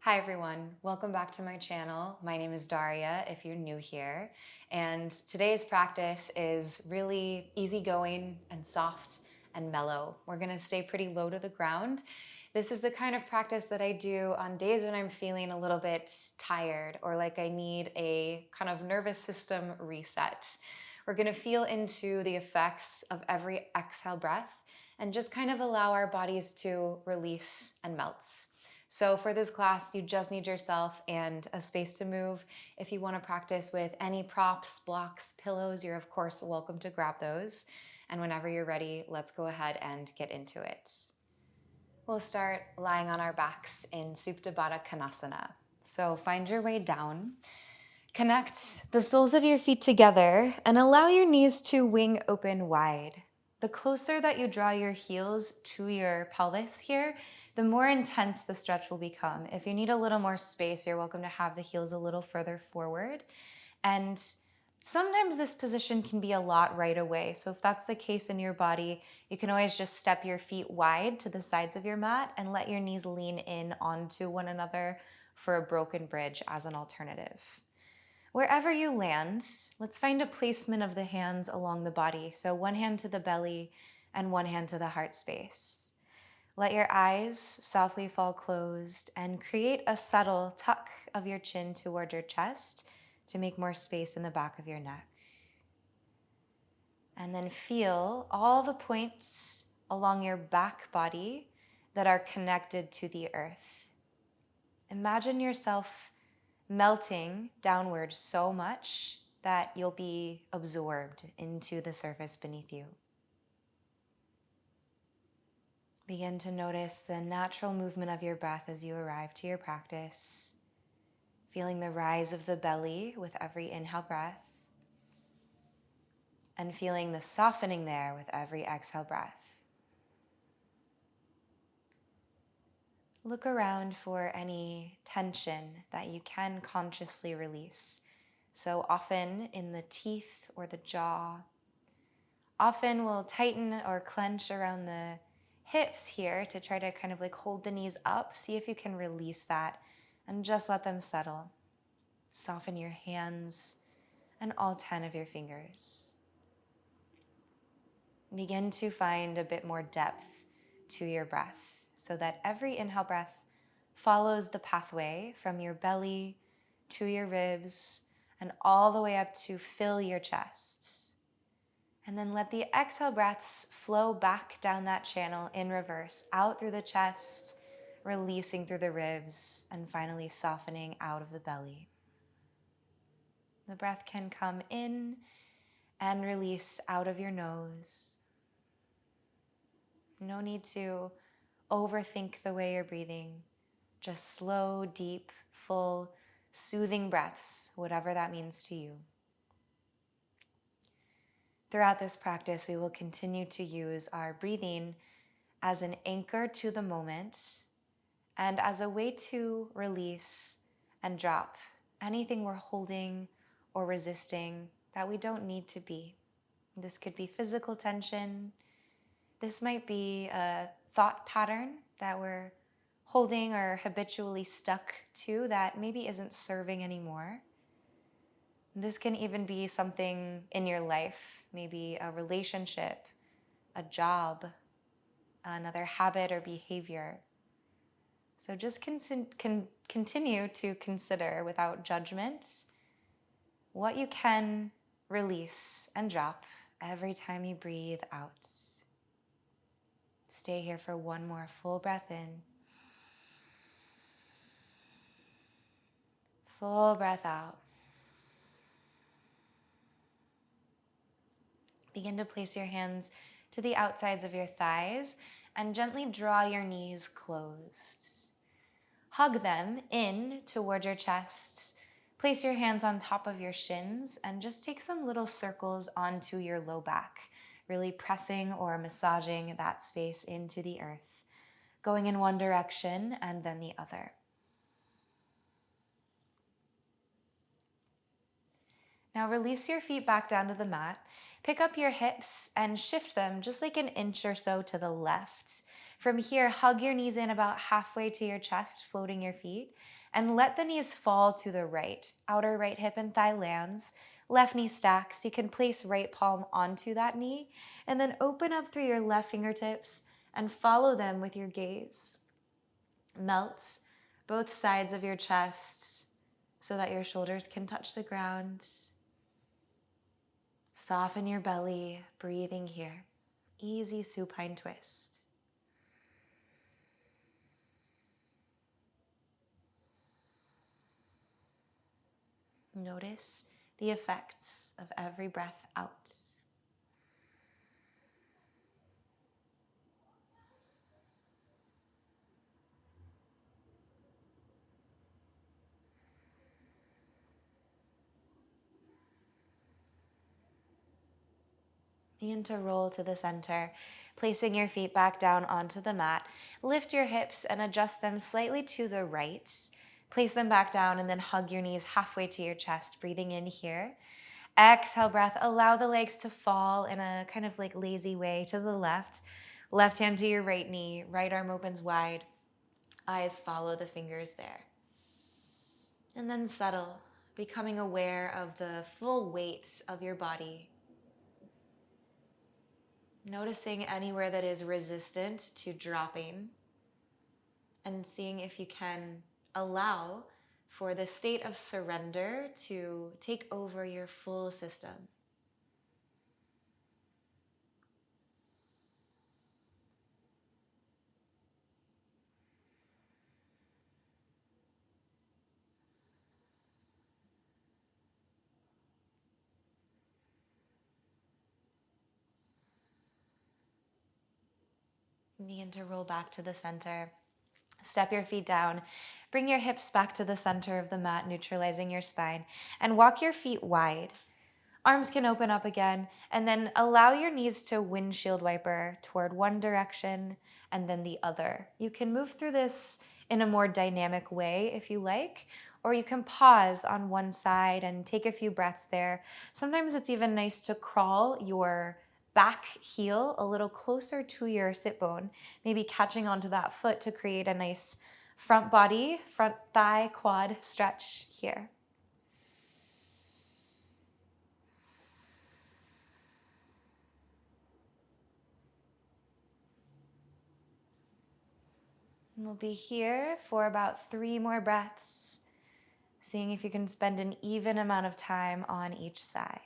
Hi everyone, welcome back to my channel. My name is Daria if you're new here, and today's practice is really easygoing and soft and mellow. We're gonna stay pretty low to the ground. This is the kind of practice that I do on days when I'm feeling a little bit tired or like I need a kind of nervous system reset. We're gonna feel into the effects of every exhale breath and just kind of allow our bodies to release and melt. So for this class, you just need yourself and a space to move. If you want to practice with any props, blocks, pillows, you're of course welcome to grab those. And whenever you're ready, let's go ahead and get into it. We'll start lying on our backs in Supta Baddha Konasana. So find your way down. Connect the soles of your feet together and allow your knees to wing open wide. The closer that you draw your heels to your pelvis here, the more intense the stretch will become. If you need a little more space, you're welcome to have the heels a little further forward. And sometimes this position can be a lot right away. So if that's the case in your body, you can always just step your feet wide to the sides of your mat and let your knees lean in onto one another for a broken bridge as an alternative. Wherever you land, let's find a placement of the hands along the body. So one hand to the belly and one hand to the heart space. Let your eyes softly fall closed and create a subtle tuck of your chin toward your chest to make more space in the back of your neck. And then feel all the points along your back body that are connected to the earth. Imagine yourself melting downward so much that you'll be absorbed into the surface beneath you. Begin to notice the natural movement of your breath as you arrive to your practice, feeling the rise of the belly with every inhale breath, and feeling the softening there with every exhale breath. Look around for any tension that you can consciously release. So often in the teeth or the jaw. Often we'll tighten or clench around the hips here to try to kind of like hold the knees up. See if you can release that and just let them settle. Soften your hands and all 10 of your fingers. Begin to find a bit more depth to your breath so that every inhale breath follows the pathway from your belly to your ribs and all the way up to fill your chest. And then let the exhale breaths flow back down that channel in reverse, out through the chest, releasing through the ribs, and finally softening out of the belly. The breath can come in and release out of your nose. No need to overthink the way you're breathing. Just slow, deep, full, soothing breaths, whatever that means to you. Throughout this practice, we will continue to use our breathing as an anchor to the moment and as a way to release and drop anything we're holding or resisting that we don't need to be. This could be physical tension. This might be a thought pattern that we're holding or habitually stuck to that maybe isn't serving anymore. This can even be something in your life, maybe a relationship, a job, another habit or behavior. So just continue to consider without judgment what you can release and drop every time you breathe out. Stay here for one more full breath in. Full breath out. Begin to place your hands to the outsides of your thighs and gently draw your knees closed. Hug them in toward your chest. Place your hands on top of your shins and just take some little circles onto your low back, really pressing or massaging that space into the earth, going in one direction and then the other. Now release your feet back down to the mat. Pick up your hips and shift them just like an inch or so to the left. From here, hug your knees in about halfway to your chest, floating your feet, and let the knees fall to the right. Outer right hip and thigh lands, left knee stacks. You can place right palm onto that knee, and then open up through your left fingertips and follow them with your gaze. Melt both sides of your chest so that your shoulders can touch the ground. Soften your belly, breathing here. Easy supine twist. Notice the effects of every breath out. Begin to roll to the center, placing your feet back down onto the mat. Lift your hips and adjust them slightly to the right. Place them back down and then hug your knees halfway to your chest, breathing in here. Exhale breath, allow the legs to fall in a kind of like lazy way to the left. Left hand to your right knee, right arm opens wide. Eyes follow the fingers there. And then settle, becoming aware of the full weight of your body. Noticing anywhere that is resistant to dropping, and seeing if you can allow for the state of surrender to take over your full system. Begin to roll back to the center. Step your feet down. Bring your hips back to the center of the mat, neutralizing your spine, and walk your feet wide. Arms can open up again, and then allow your knees to windshield wiper toward one direction and then the other. You can move through this in a more dynamic way if you like, or you can pause on one side and take a few breaths there. Sometimes it's even nice to crawl your back heel a little closer to your sit bone, maybe catching onto that foot to create a nice front body, front thigh, quad stretch here. And we'll be here for about 3 more breaths, seeing if you can spend an even amount of time on each side.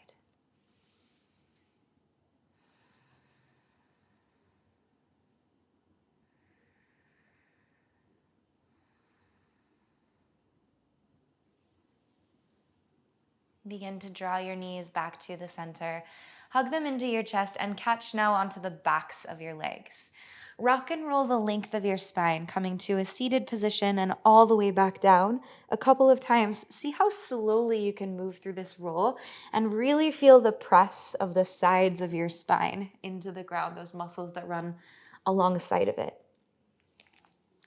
Begin to draw your knees back to the center. Hug them into your chest and catch now onto the backs of your legs. Rock and roll the length of your spine, coming to a seated position and all the way back down a couple of times. See how slowly you can move through this roll and really feel the press of the sides of your spine into the ground, those muscles that run alongside of it.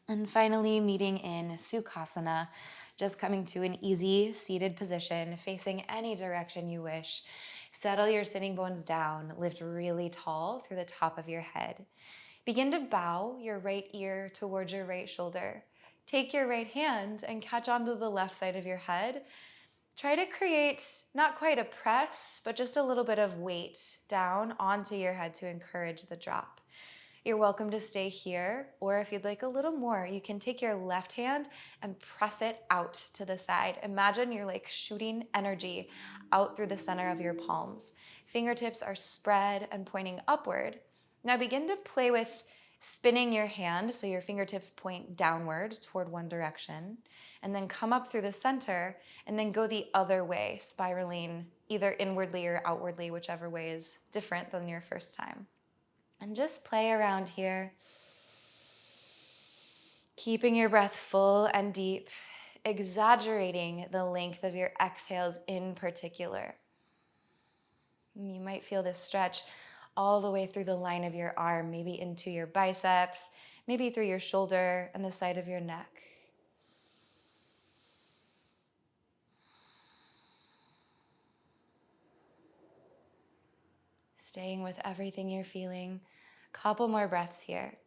And finally, meeting in Sukhasana, just coming to an easy seated position, facing any direction you wish. Settle your sitting bones down, lift really tall through the top of your head. Begin to bow your right ear towards your right shoulder. Take your right hand and catch onto the left side of your head. Try to create not quite a press, but just a little bit of weight down onto your head to encourage the drop. You're welcome to stay here, or if you'd like a little more, you can take your left hand and press it out to the side. Imagine you're like shooting energy out through the center of your palms. Fingertips are spread and pointing upward. Now begin to play with spinning your hand so your fingertips point downward toward one direction, and then come up through the center and then go the other way, spiraling either inwardly or outwardly, whichever way is different than your first time. And just play around here, keeping your breath full and deep, exaggerating the length of your exhales in particular. You might feel this stretch all the way through the line of your arm, maybe into your biceps, maybe through your shoulder and the side of your neck. Staying with everything you're feeling. Couple more breaths here.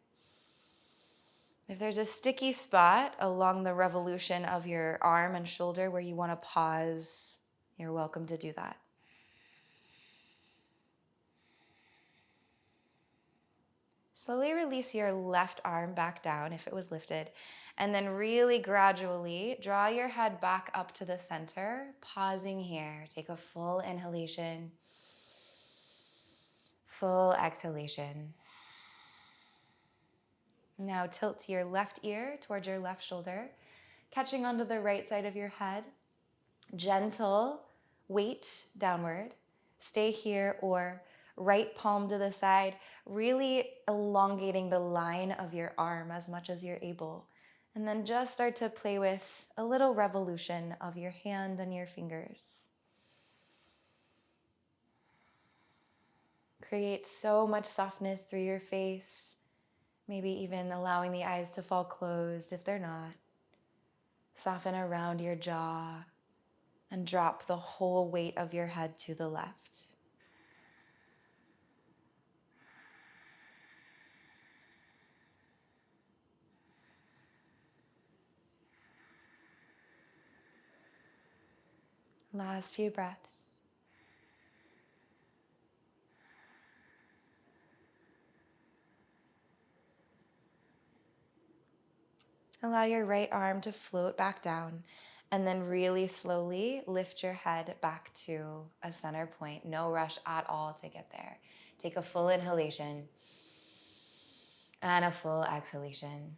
If there's a sticky spot along the revolution of your arm and shoulder where you want to pause, you're welcome to do that. Slowly release your left arm back down if it was lifted, and then really gradually draw your head back up to the center, pausing here. Take a full inhalation, full exhalation. Now tilt your left ear towards your left shoulder, catching onto the right side of your head. Gentle weight downward. Stay here, or right palm to the side, really elongating the line of your arm as much as you're able. And then just start to play with a little revolution of your hand and your fingers. Create so much softness through your face. Maybe even allowing the eyes to fall closed if they're not. Soften around your jaw and drop the whole weight of your head to the left. Last few breaths. Allow your right arm to float back down, and then really slowly lift your head back to a center point. No rush at all to get there. Take a full inhalation and a full exhalation.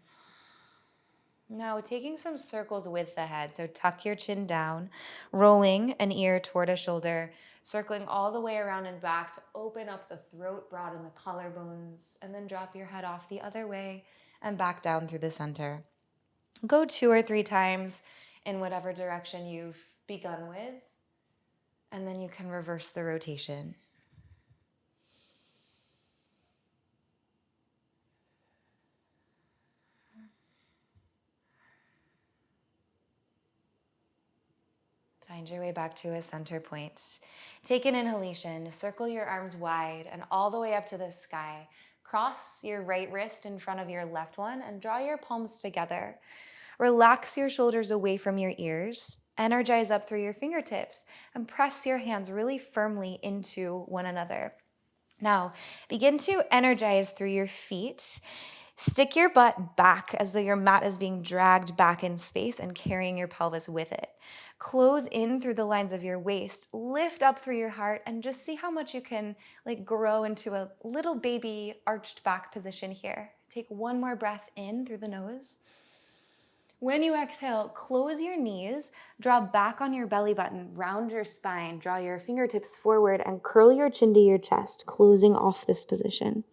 Now, taking some circles with the head. So tuck your chin down, rolling an ear toward a shoulder, circling all the way around and back to open up the throat, broaden the collarbones, and then drop your head off the other way and back down through the center. Go 2 or 3 times in whatever direction you've begun with, and then you can reverse the rotation. Find your way back to a center point. Take an inhalation, circle your arms wide and all the way up to the sky. Cross your right wrist in front of your left one and draw your palms together. Relax your shoulders away from your ears. Energize up through your fingertips and press your hands really firmly into one another. Now, begin to energize through your feet. Stick your butt back as though your mat is being dragged back in space and carrying your pelvis with it. Close in through the lines of your waist. Lift up through your heart and just see how much you can grow into a little baby arched back position here. Take one more breath in through the nose. When you exhale, close your knees, draw back on your belly button, round your spine, draw your fingertips forward and curl your chin to your chest, closing off this position.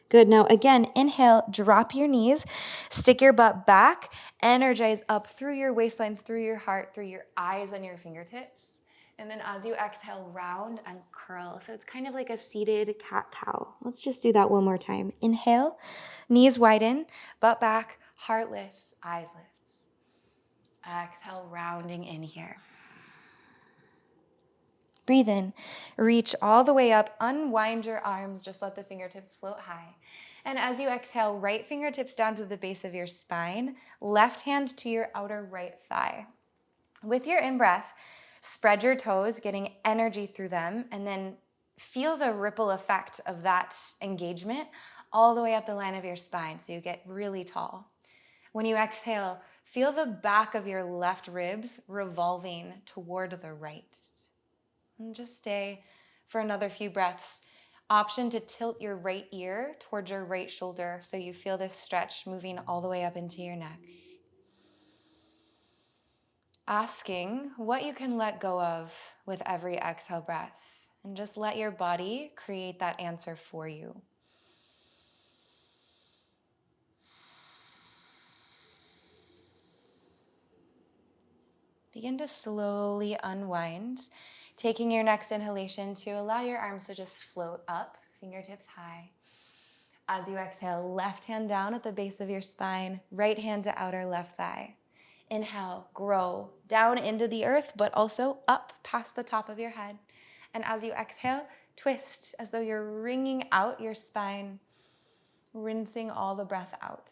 Good. Now again, inhale, drop your knees, stick your butt back, energize up through your waistlines, through your heart, through your eyes and your fingertips. And then as you exhale, round and curl. So it's kind of like a seated cat-cow. Let's just do that one more time. Inhale, knees widen, butt back, heart lifts, eyes lifts. Exhale, rounding in here. Breathe in, reach all the way up, unwind your arms, just let the fingertips float high. And as you exhale, right fingertips down to the base of your spine, left hand to your outer right thigh. With your in-breath, spread your toes, getting energy through them, and then feel the ripple effect of that engagement all the way up the line of your spine so you get really tall. When you exhale, feel the back of your left ribs revolving toward the right. And just stay for another few breaths. Option to tilt your right ear towards your right shoulder so you feel this stretch moving all the way up into your neck. Asking what you can let go of with every exhale breath, and just let your body create that answer for you. Begin to slowly unwind, taking your next inhalation to allow your arms to just float up, fingertips high. As you exhale, left hand down at the base of your spine, right hand to outer left thigh. Inhale, grow down into the earth, but also up past the top of your head. And as you exhale, twist as though you're wringing out your spine, rinsing all the breath out.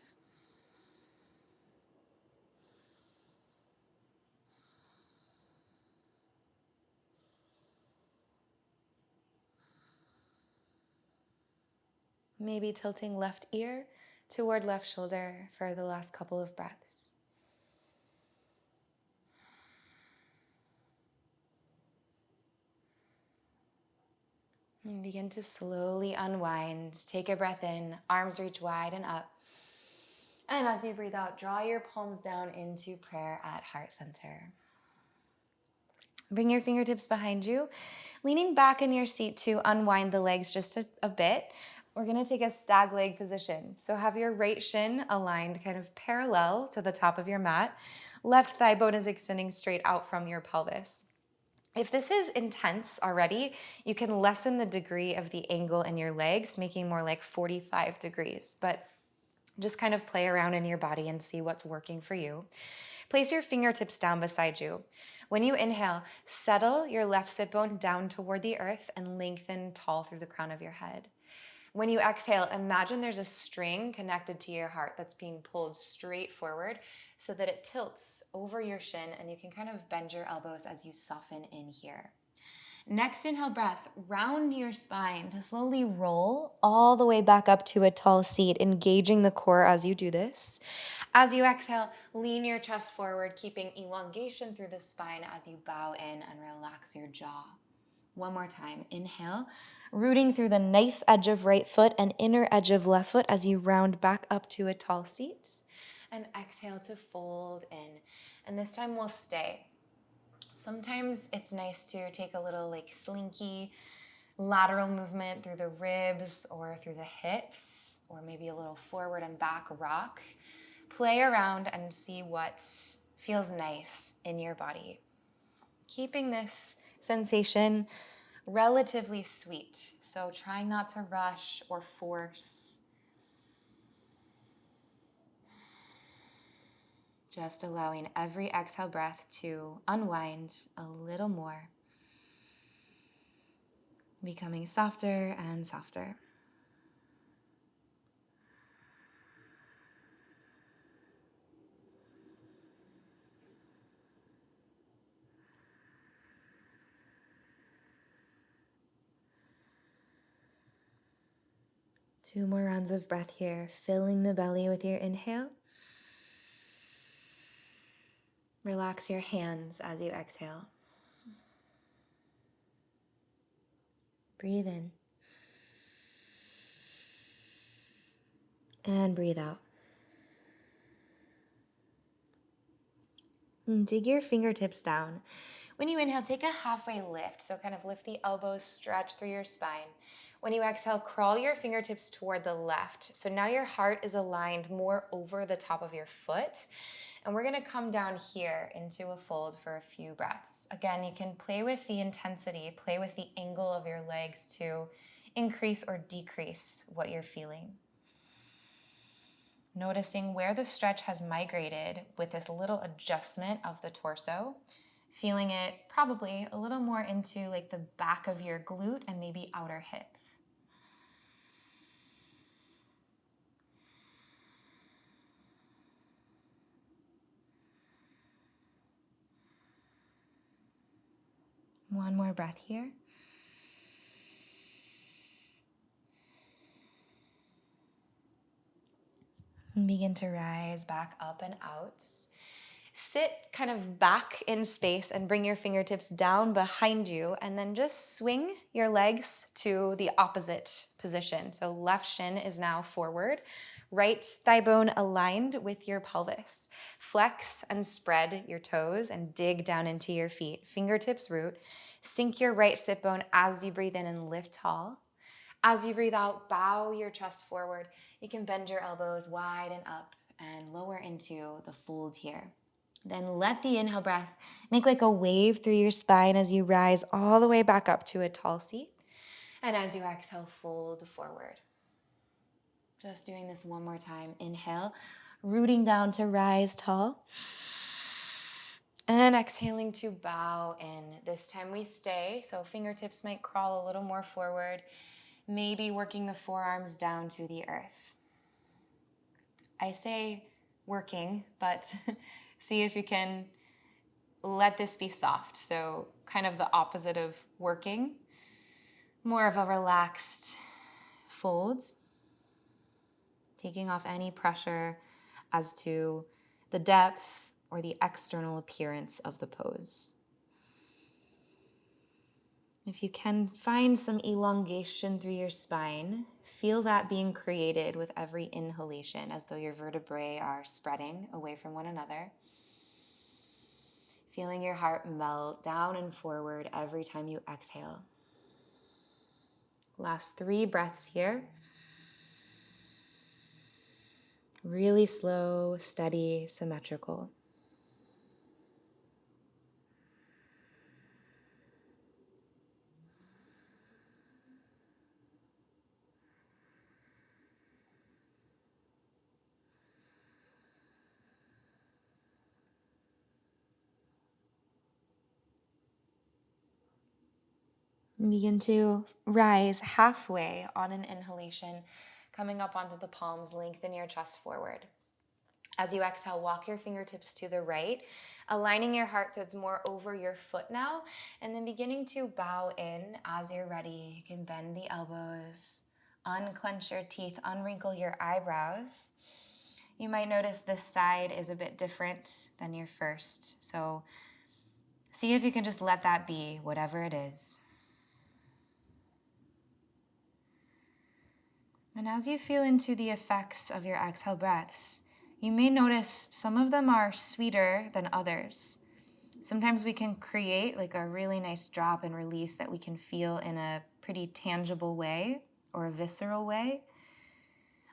maybe tilting left ear toward left shoulder for the last couple of breaths. And begin to slowly unwind. Take a breath in, arms reach wide and up. And as you breathe out, draw your palms down into prayer at heart center. Bring your fingertips behind you, leaning back in your seat to unwind the legs just a bit. We're gonna take a stag leg position. So have your right shin aligned kind of parallel to the top of your mat. Left thigh bone is extending straight out from your pelvis. If this is intense already, you can lessen the degree of the angle in your legs, making more like 45 degrees. But just kind of play around in your body and see what's working for you. Place your fingertips down beside you. When you inhale, settle your left sit bone down toward the earth and lengthen tall through the crown of your head. When you exhale, imagine there's a string connected to your heart that's being pulled straight forward so that it tilts over your shin and you can kind of bend your elbows as you soften in here. Next inhale breath, round your spine to slowly roll all the way back up to a tall seat, engaging the core as you do this. As you exhale, lean your chest forward, keeping elongation through the spine as you bow in and relax your jaw. One more time, inhale, rooting through the knife edge of right foot and inner edge of left foot as you round back up to a tall seat. And exhale to fold in. And this time we'll stay. Sometimes it's nice to take a little like slinky lateral movement through the ribs or through the hips, or maybe a little forward and back rock. Play around and see what feels nice in your body. Keeping this sensation relatively sweet, so trying not to rush or force. Just allowing every exhale breath to unwind a little more, becoming softer and softer. Two more rounds of breath here, filling the belly with your inhale. Relax your hands as you exhale. Breathe in. And breathe out. And dig your fingertips down. When you inhale, take a halfway lift. So kind of lift the elbows, stretch through your spine. When you exhale, crawl your fingertips toward the left. So now your heart is aligned more over the top of your foot. And we're gonna come down here into a fold for a few breaths. Again, you can play with the intensity, play with the angle of your legs to increase or decrease what you're feeling. Noticing where the stretch has migrated with this little adjustment of the torso, feeling it probably a little more into like the back of your glute and maybe outer hip. One more breath here. And begin to rise back up and out. Sit kind of back in space and bring your fingertips down behind you, and then just swing your legs to the opposite position. So left shin is now forward, right thigh bone aligned with your pelvis. Flex and spread your toes and dig down into your feet. Fingertips root. Sink your right sit bone as you breathe in and lift tall. As you breathe out, bow your chest forward. You can bend your elbows wide and up and lower into the fold here. Then let the inhale breath make like a wave through your spine as you rise all the way back up to a tall seat. And as you exhale, fold forward. Just doing this one more time. Inhale, rooting down to rise tall. And exhaling to bow in. This time we stay, so fingertips might crawl a little more forward, maybe working the forearms down to the earth. I say working, but see if you can let this be soft. So kind of the opposite of working, more of a relaxed fold. taking off any pressure as to the depth or the external appearance of the pose. If you can find some elongation through your spine, feel that being created with every inhalation as though your vertebrae are spreading away from one another. Feeling your heart melt down and forward every time you exhale. Last 3 breaths here. Really slow, steady, symmetrical. Begin to rise halfway on an inhalation, coming up onto the palms, lengthen your chest forward. As you exhale, walk your fingertips to the right, aligning your heart so it's more over your foot now, and then beginning to bow in as you're ready. You can bend the elbows, unclench your teeth, unwrinkle your eyebrows. You might notice this side is a bit different than your first, so see if you can just let that be, whatever it is. And as you feel into the effects of your exhale breaths, you may notice some of them are sweeter than others. Sometimes we can create like a really nice drop and release that we can feel in a pretty tangible way or a visceral way.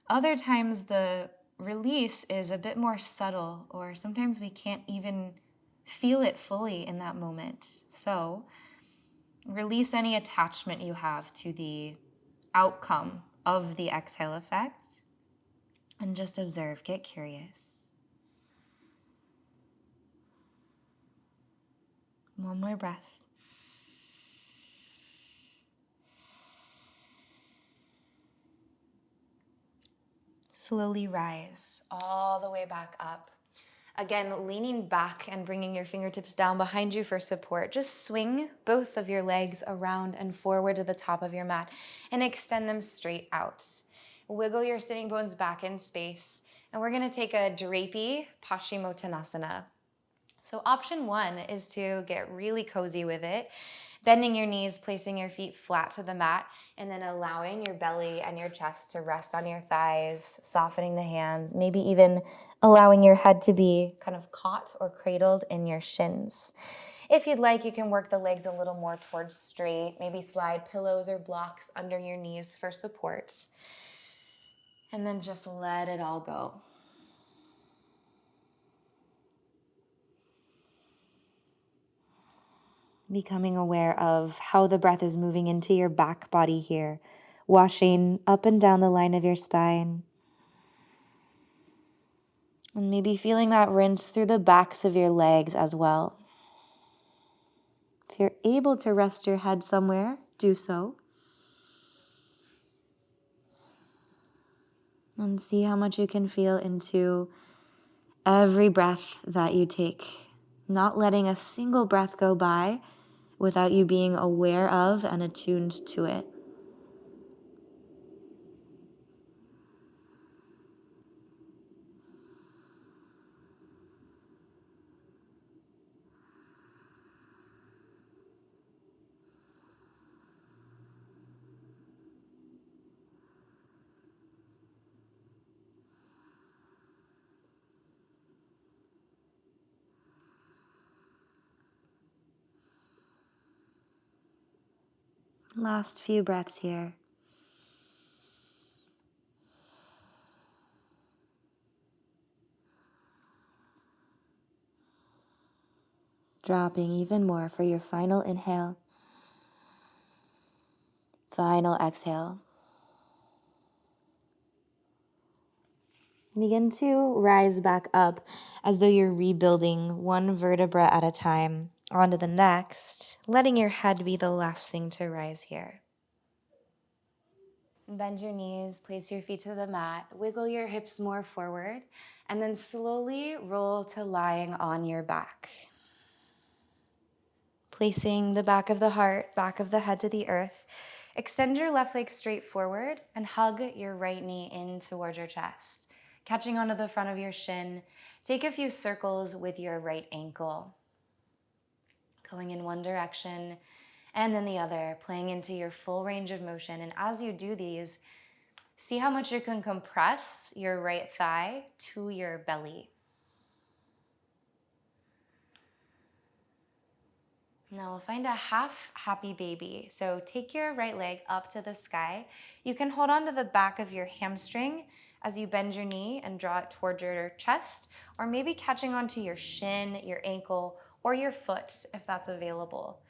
Other times the release is a bit more subtle, or sometimes we can't even feel it fully in that moment. So release any attachment you have to the outcome of the exhale effect and just observe, get curious. One more breath. Slowly rise all the way back up. Again, leaning back and bringing your fingertips down behind you for support. Just swing both of your legs around and forward to the top of your mat and extend them straight out. Wiggle your sitting bones back in space. And we're going to take a drapey Paschimottanasana. So option 1 is to get really cozy with it, bending your knees, placing your feet flat to the mat, and then allowing your belly and your chest to rest on your thighs, softening the hands, maybe even allowing your head to be kind of caught or cradled in your shins. If you'd like, you can work the legs a little more towards straight, maybe slide pillows or blocks under your knees for support, and then just let it all go. Becoming aware of how the breath is moving into your back body here, washing up and down the line of your spine. And maybe feeling that rinse through the backs of your legs as well. If you're able to rest your head somewhere, do so. And see how much you can feel into every breath that you take. Not letting a single breath go by without you being aware of and attuned to it. Last few breaths here. Dropping even more for your final inhale. Final exhale. Begin to rise back up as though you're rebuilding one vertebra at a time onto the next, letting your head be the last thing to rise here. Bend your knees, place your feet to the mat, wiggle your hips more forward, and then slowly roll to lying on your back. Placing the back of the heart, back of the head to the earth, Extend your left leg straight forward and hug your right knee in towards your chest. Catching onto the front of your shin, take a few circles with your right ankle. Going in one direction and then the other, playing into your full range of motion. And as you do these, see how much you can compress your right thigh to your belly. Now we'll find a half happy baby. So take your right leg up to the sky. You can hold on to the back of your hamstring as you bend your knee and draw it towards your chest, or maybe catching onto your shin, your ankle, or your foot if that's available.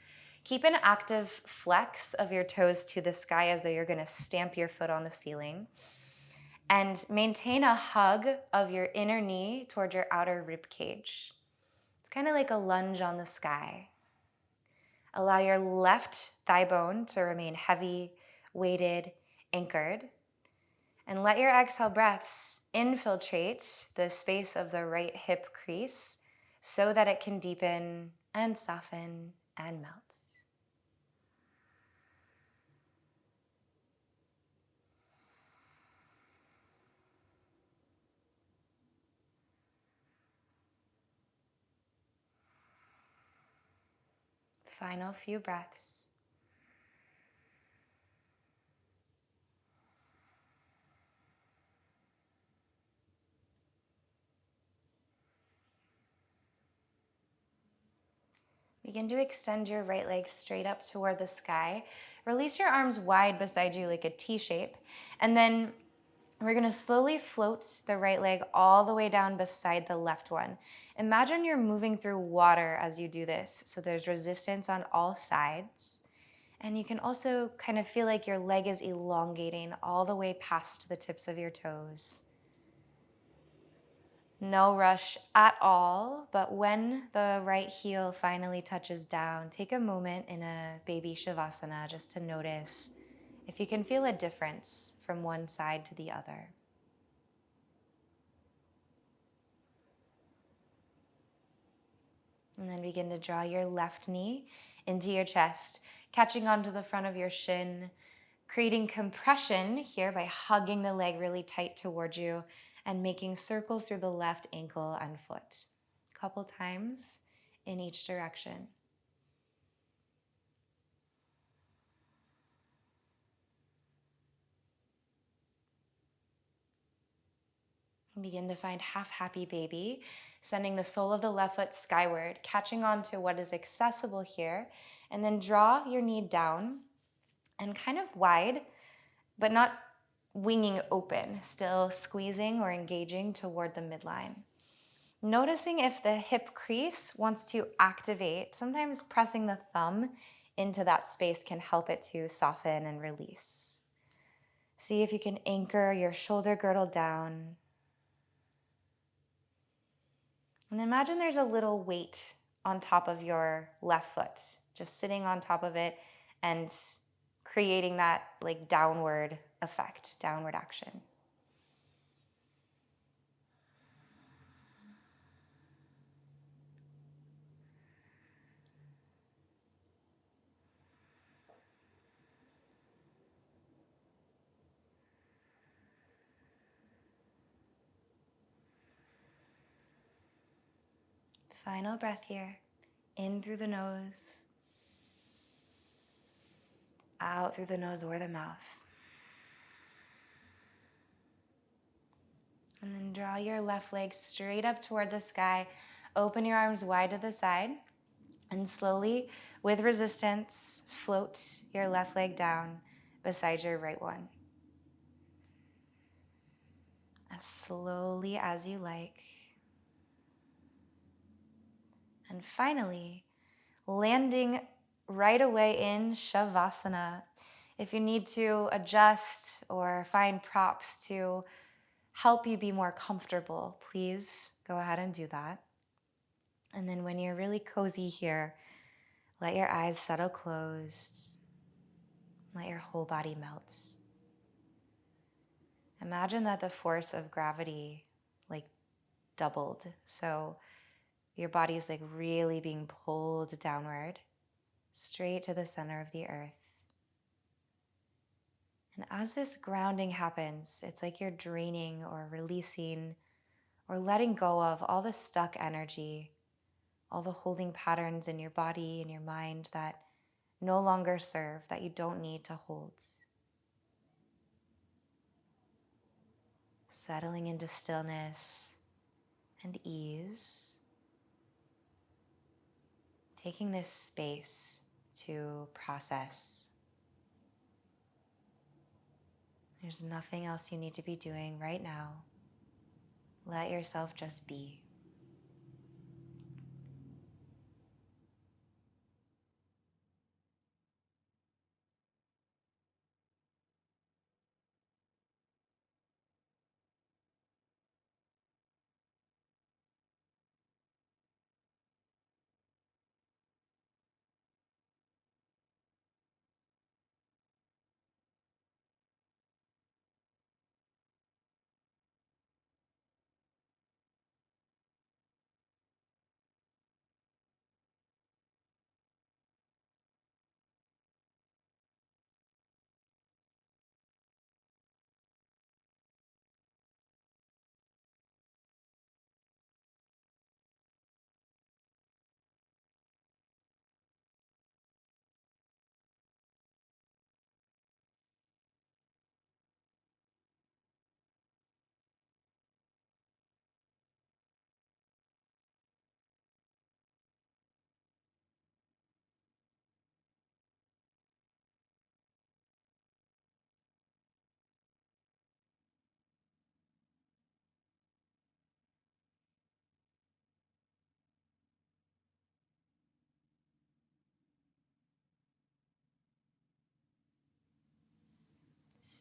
Keep an active flex of your toes to the sky as though you're going to stamp your foot on the ceiling. And maintain a hug of your inner knee toward your outer rib cage. It's kind of like a lunge on the sky. Allow your left thigh bone to remain heavy, weighted, anchored. And let your exhale breaths infiltrate the space of the right hip crease so that it can deepen and soften and melt. Final few breaths. Begin to extend your right leg straight up toward the sky. Release your arms wide beside you like a T shape. And then we're going to slowly float the right leg all the way down beside the left one. Imagine you're moving through water as you do this. So there's resistance on all sides. And you can also kind of feel like your leg is elongating all the way past the tips of your toes. No rush at all, but when the right heel finally touches down, take a moment in a baby Savasana just to notice if you can feel a difference from one side to the other. And then begin to draw your left knee into your chest, catching onto the front of your shin, creating compression here by hugging the leg really tight towards you and making circles through the left ankle and foot. A couple times in each direction. And begin to find half happy baby, sending the sole of the left foot skyward, catching on to what is accessible here, and then draw your knee down and kind of wide, but not winging open, still squeezing or engaging toward the midline. Noticing if the hip crease wants to activate, sometimes pressing the thumb into that space can help it to soften and release. See if you can anchor your shoulder girdle down. And imagine there's a little weight on top of your left foot, just sitting on top of it and creating that like downward effect, downward action. Final breath here. In through the nose, out through the nose or the mouth. And then draw your left leg straight up toward the sky. Open your arms wide to the side. And slowly, with resistance, float your left leg down beside your right one. As slowly as you like. And finally, landing right away in Savasana. If you need to adjust or find props to help you be more comfortable, please go ahead and do that. And then when you're really cozy here, let your eyes settle closed. Let your whole body melt. Imagine that the force of gravity like doubled. So your body is like really being pulled downward, straight to the center of the earth. And as this grounding happens, it's like you're draining or releasing or letting go of all the stuck energy, all the holding patterns in your body and your mind that no longer serve, that you don't need to hold. Settling into stillness and ease, taking this space to process. There's nothing else you need to be doing right now. Let yourself just be.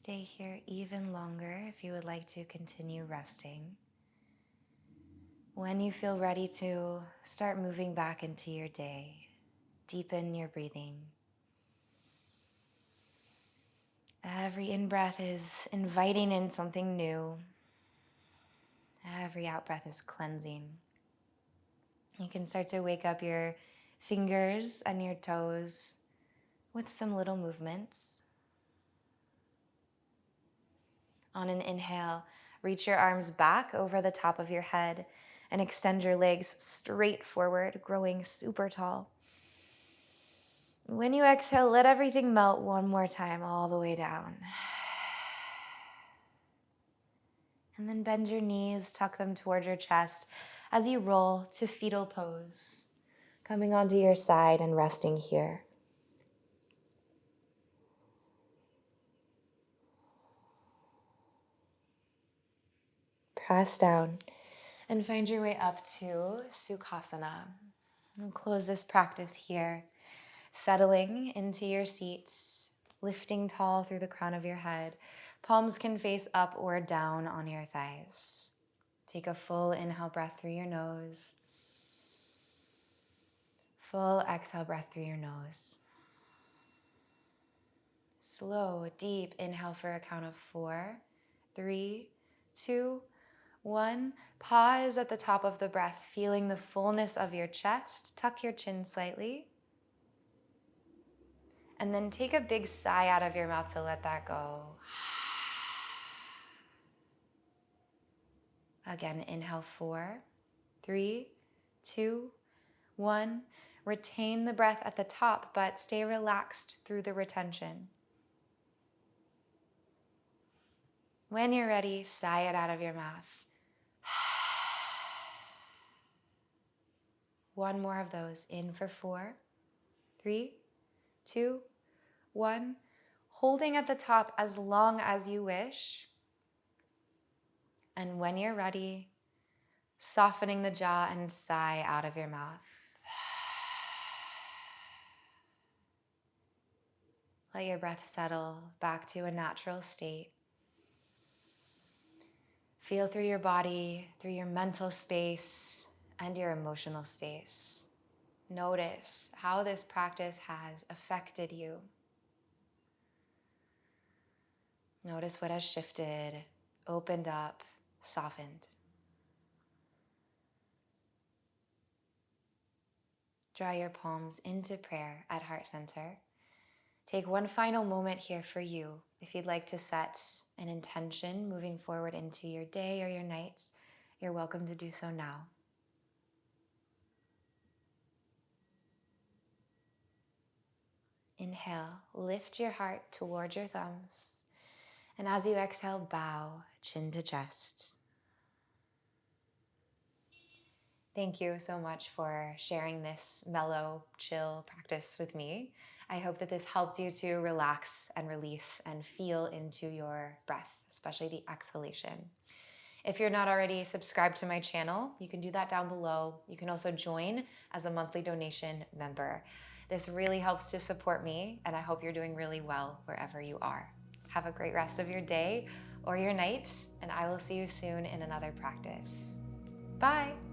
Stay here even longer if you would like to continue resting. When you feel ready to start moving back into your day, deepen your breathing. Every in-breath is inviting in something new. Every out-breath is cleansing. You can start to wake up your fingers and your toes with some little movements. On an inhale, reach your arms back over the top of your head and extend your legs straight forward, growing super tall. When you exhale, let everything melt one more time all the way down. And then bend your knees, tuck them toward your chest as you roll to fetal pose, coming onto your side and resting here. Press down and find your way up to Sukhasana. And close this practice here, settling into your seat, lifting tall through the crown of your head. Palms can face up or down on your thighs. Take a full inhale breath through your nose. Full exhale breath through your nose. Slow, deep inhale for a count of 4, 3, 2, 1. Pause at the top of the breath, feeling the fullness of your chest. Tuck your chin slightly. And then take a big sigh out of your mouth to let that go. Again, inhale 4, 3, 2, 1. Retain the breath at the top, but stay relaxed through the retention. When you're ready, sigh it out of your mouth. One more of those. In for 4, 3, 2, 1. Holding at the top as long as you wish. And when you're ready, softening the jaw and sigh out of your mouth. Let your breath settle back to a natural state. Feel through your body, through your mental space, and your emotional space. Notice how this practice has affected you. Notice what has shifted, opened up, softened. Draw your palms into prayer at heart center. Take one final moment here for you. If you'd like to set an intention moving forward into your day or your nights, you're welcome to do so now. Inhale, lift your heart towards your thumbs. And as you exhale, bow, chin to chest. Thank you so much for sharing this mellow, chill practice with me. I hope that this helped you to relax and release and feel into your breath, especially the exhalation. If you're not already subscribed to my channel, you can do that down below. You can also join as a monthly donation member. This really helps to support me, and I hope you're doing really well wherever you are. Have a great rest of your day or your nights, and I will see you soon in another practice. Bye.